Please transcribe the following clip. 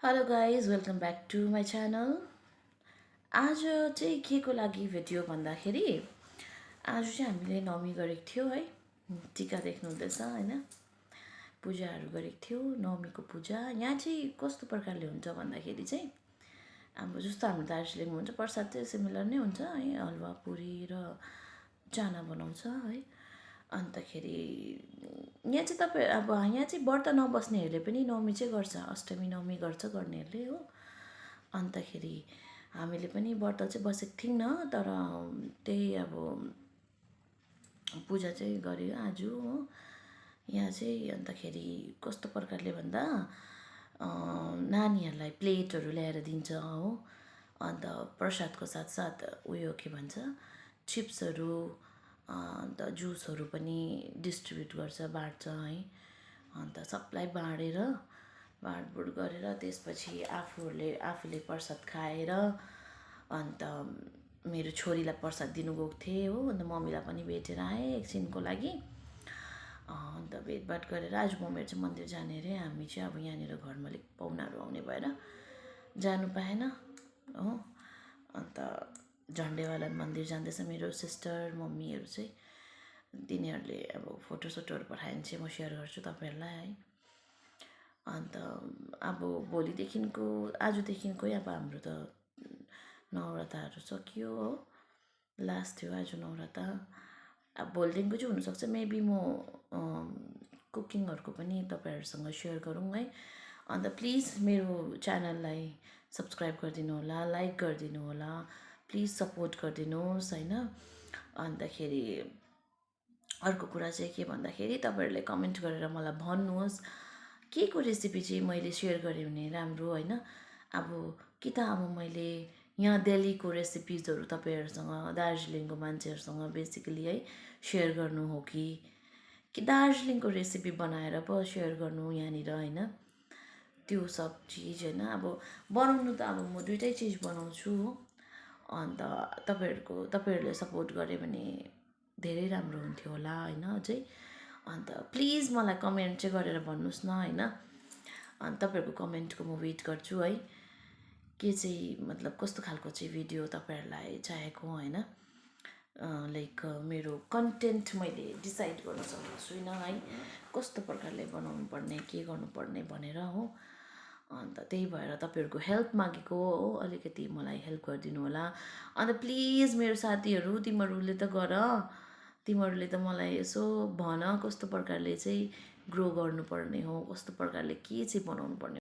Hello guys welcome back to my channel. आज चाहिँ के को लागि भिडियो भन्दाखेरि आज चाहिँ हामीले नवमी गरेको थियो है। टिका देख्नु हुँदैछ हैन, पूजाहरू गरेको थियो, नवमीको पूजा। यहाँ चाहिँ कस्तो प्रकारले हुन्छ भन्दाखेरि चाहिँ अब जस्तो हाम्रो दार्जिलिङमा हुन्छ प्रसाद चाहिँ सिमिलर नै हुन्छ है, हलुवा पुरी र चाना बनाउँछ है। अन्तखेरि यहाँ चाहिँ तपाईँ अब यहाँ चाहिँ व्रत नबस्नेहरूले पनि नवमी चाहिँ गर्छ, अष्टमी नवमी गर्छ गर्नेहरूले हो। अन्तखेरि हामीले पनि व्रत चाहिँ बसेको थिएनौँ, तर त्यही अब पूजा चाहिँ गऱ्यो आज हो। यहाँ चाहिँ अन्तखेरि कस्तो प्रकारले भन्दा नानीहरूलाई प्लेटहरू ल्याएर दिन्छ हो। अन्त प्रसादको साथसाथ उयो के भन्छ चिप्सहरू अन्त जुसहरू पनि डिस्ट्रिब्युट गर्छ, बाँड्छ है। अन्त सबलाई बाँडबुड गरेर त्यसपछि आफूले प्रसाद खाएर अन्त मेरो छोरीलाई प्रसाद दिनु गएको थिएँ हो। अन्त मम्मीलाई पनि भेटेर आएँ एकछिनको लागि। अन्त भेटभाट गरेर आज मम्मीहरू चाहिँ मन्दिर जाने अरे, हामी चाहिँ अब यहाँनिर घरमा अलिक पाहुनाहरू आउने भएर जानु पाएन हो। अन्त झन्डेवाला मन्दिर जाँदैछ मेरो सिस्टर मम्मीहरू चाहिँ। तिनीहरूले अब फोटोसोटोहरू पठायो भने चाहिँ म सेयर गर्छु तपाईँहरूलाई है। अन्त अब भोलिदेखिको आजदेखिकै अब हाम्रो त नौरथाहरू सकियो हो, लास्ट थियो आज नौरथा। अब भोलिदेखिको चाहिँ हुनसक्छ मेबी म कुकिङहरूको पनि तपाईँहरूसँग सेयर गरौँ है। अन्त प्लिज मेरो च्यानललाई सब्सक्राइब गरिदिनु होला, लाइक गरिदिनु होला, प्लिज सपोर्ट गरिदिनुहोस् होइन। अन्तखेरि अर्को कुरा चाहिँ के भन्दाखेरि तपाईँहरूले कमेन्ट गरेर मलाई भन्नुहोस् के को रेसिपी चाहिँ मैले सेयर गरेँ भने राम्रो होइन। अब कि त अब मैले यहाँ दिल्लीको रेसिपिजहरू तपाईँहरूसँग दार्जिलिङको मान्छेहरूसँग बेसिकली है सेयर गर्नु हो कि दार्जिलिङको रेसिपी बनाएर पो सेयर गर्नु यहाँनिर होइन। त्यो सब चिज होइन, अब बनाउनु त अब म दुइटै चिज बनाउँछु हो। अन्त तपाईँहरूले सपोर्ट गऱ्यो भने धेरै राम्रो हुन्थ्यो होला होइन अझै। अन्त प्लिज मलाई कमेन्ट चाहिँ गरेर भन्नुहोस् न होइन। अन्त तपाईँहरूको कमेन्टको म वेट गर्छु है, के चाहिँ मतलब कस्तो खालको चाहिँ भिडियो तपाईँहरूलाई चाहेको होइन। लाइक मेरो कन्टेन्ट मैले डिसाइड गर्न सक्एको छुइनँ है, कस्तो प्रकारले बनाउनु पर्ने के गर्नुपर्ने भनेर हो। अन्त त्यही भएर तपाईँहरूको हेल्प मागेको हो, अलिकति मलाई हेल्प गरिदिनु होला। अन्त प्लिज मेरो साथीहरू तिमीहरूले त गर, तिमीहरूले त मलाई यसो भन कस्तो प्रकारले चाहिँ ग्रो गर्नुपर्ने हो, कस्तो प्रकारले के चाहिँ बनाउनु पर्ने